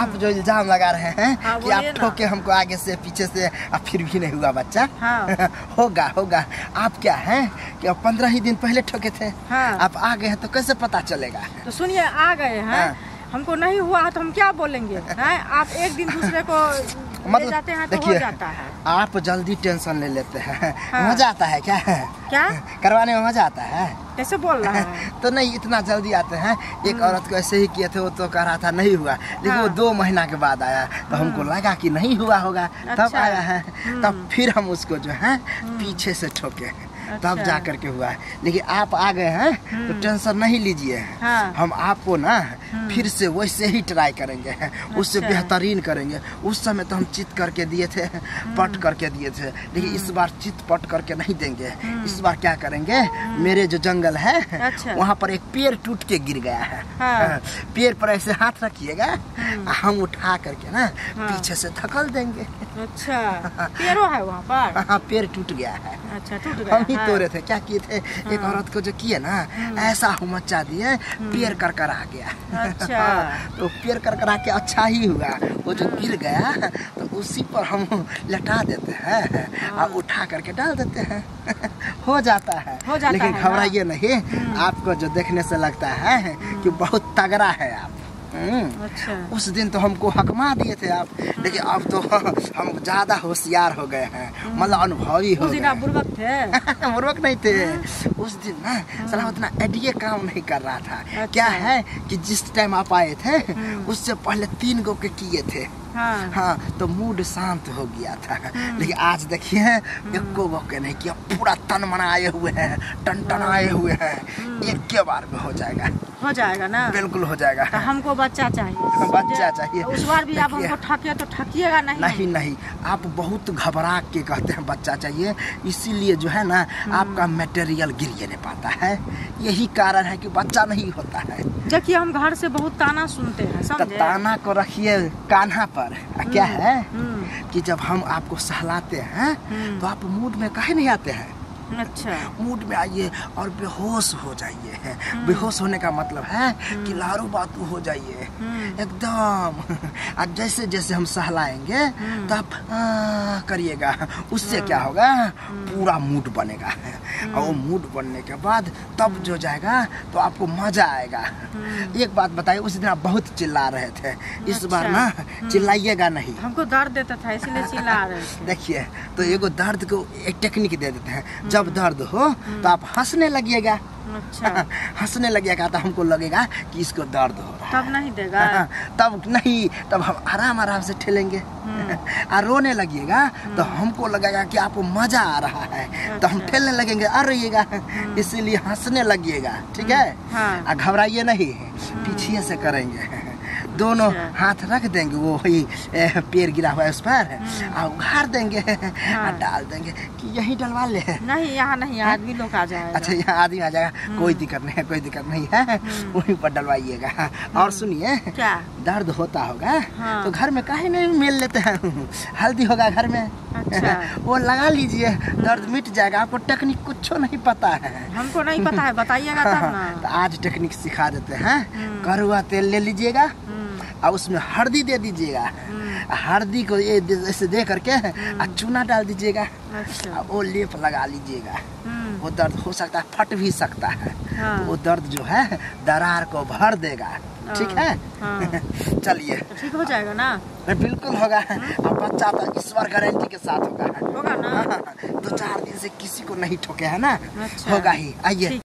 आप जो इल्जाम लगा रहे हैं कि आप बोलिए ठोके हमको आगे से पीछे से, अब फिर भी नहीं हुआ बच्चा। हाँ। होगा। आप क्या हैं कि अब 15 ही दिन पहले ठोके थे। हाँ। आप आ गए हैं तो कैसे पता चलेगा। तो सुनिए, आ गए हैं। हाँ। हमको नहीं हुआ तो हम क्या बोलेंगे हैं? आप एक दिन दूसरे को ले जाते हैं तो हो जाता है। आप जल्दी टेंशन ले लेते हैं। हाँ। मजा आता है क्या करवाने में मजा आता है। कैसे बोल रहा है? तो नहीं, इतना जल्दी आते हैं। एक औरत को ऐसे ही किए थे, वो तो कह रहा था नहीं हुआ, लेकिन वो 2 महीना के बाद आया तो हमको लगा कि नहीं हुआ होगा, तब आया है। तब फिर हम उसको जो है पीछे से ठोके, तब जा करके हुआ है। लेकिन आप आ गए हैं तो टेंशन नहीं लीजिए। हाँ। हम आपको ना फिर से वैसे ही ट्राई करेंगे, उससे बेहतरीन करेंगे। उस समय तो हम चित करके दिए थे, पट करके दिए थे, लेकिन इस बार चित पट करके नहीं देंगे। इस बार क्या करेंगे, मेरे जो जंगल है वहाँ पर एक पेड़ टूट के गिर गया है। हाँ। पेड़ पर ऐसे हाथ रखिएगा, हम उठा करके ना पीछे से धकल देंगे। अच्छा, पेड़ो है वहाँ पर? हाँ, पेड़ टूट गया है। अच्छा, टूट गया। हम ही तोड़े थे। क्या किए थे, एक औरत को जो किए ना, ऐसा मचा दिए, पेड़ कर आ गया। अच्छा। तो पेड़ कर आ के अच्छा ही हुआ। वो जो गिर गया तो उसी पर हम लटा देते हैं और उठा करके डाल देते हैं। हो जाता है। लेकिन घबराइए नहीं, आपको जो देखने से लगता है कि बहुत तगड़ा है आप। अच्छा। उस दिन तो हमको हकमा दिए थे आप, लेकिन अब तो हम ज्यादा होशियार हो गए हैं, मतलब अनुभवी हो गए। बुर्बक थे? बुर्बक नहीं थे। उस दिन ना साला उतना आइडिया काम नहीं कर रहा था। अच्छा। क्या है कि जिस टाइम आप आए थे उससे पहले 3 गो के किए थे। हाँ, तो मूड शांत हो गया था। लेकिन आज देखिए, एको गो के नहीं किया, पूरा तन मनाए हुए हैं, टन-टनाए हुए हैं। एक के बार में हो जाएगा ना? बिल्कुल हो जाएगा। तो हमको बच्चा चाहिए। बच्चा चाहिए। उस बार भी आप हमको ठकिए तो ठकिएगा नहीं? नहीं, आप बहुत घबरा के कहते हैं बच्चा चाहिए, इसीलिए जो है ना आपका मटेरियल गिर नहीं पाता है। यही कारण है कि बच्चा नहीं होता है। देखिए, हम घर से बहुत ताना सुनते हैं, समझे? तो ताना को रखिए कान्हा पर। क्या है कि जब हम आपको सहलाते हैं तो आप मूड में काहे नहीं आते हैं। अच्छा। मूड में आइए और बेहोश हो जाइए। बेहोश होने का मतलब है कि लारू बातू हो जाइए एकदम। अब जैसे जैसे हम सहलाएंगे तो आप करिएगा, उससे क्या होगा, पूरा मूड बनेगा। और वो मूड बनने के बाद तब जो जाएगा तो आपको मजा आएगा। एक बात बताइए, उस दिन आप बहुत चिल्ला रहे थे, इस बार ना चिल्लाइएगा नहीं। हमको दर्द देता था इसलिए चिल्ला रहे थे। देखिए, तो एगो दर्द को एक टेक्निक दे देते हैं। जब दर्द हो तो आप हंसने लगिएगा। अच्छा। हंसने लगिएगा तो हमको लगेगा कि इसको दर्द हो रहा है। तब नहीं देगा? तब नहीं, तब हम आराम से ठेलेंगे। और रोने लगिएगा तो हमको लगेगा कि आपको मजा आ रहा है, तो हम ठेलने लगेंगे, आ रहिएगा। इसीलिए हंसने लगिएगा, ठीक है? घबराइए नहीं, पीछे से करेंगे। दोनों हाथ रख देंगे, वो वही पेड़ गिरा हुआ है उस पर, और उघाड़ देंगे और डाल देंगे कि यही डलवा ले। नहीं, यहाँ नहीं, आदमी लोग आ जाएगा। अच्छा, यहाँ आदमी आ जाएगा, कोई दिक्कत नहीं है, वहीं पर डलवाइएगा। और सुनिए, क्या दर्द होता होगा तो घर में काहे नहीं मेल लेते हैं, हल्दी होगा घर में। अच्छा। वो लगा लीजिए, दर्द मिट जाएगा। आपको टेक्निक कुछ नहीं पता है। हमको नहीं पता है, बताइएगा तब ना। तो आज टेक्निक सिखा देते हैं। कड़वा तेल ले लीजिएगा और उसमें हल्दी दे दीजिएगा। हल्दी को ये ऐसे दे करके चूना डाल दीजिएगा। अच्छा। वो लेप लगा लीजिएगा। वो दर्द हो सकता है, फट भी सकता है। तो वो दर्द जो है दरार को भर देगा, ठीक है? चलिए, तो ठीक हो जाएगा ना? बिल्कुल होगा। अब बच्चा तो इस बार गारंटी के साथ होगा ना? 2-4 दिन से किसी को नहीं ठोके है ना। अच्छा। होगा ही। आइए।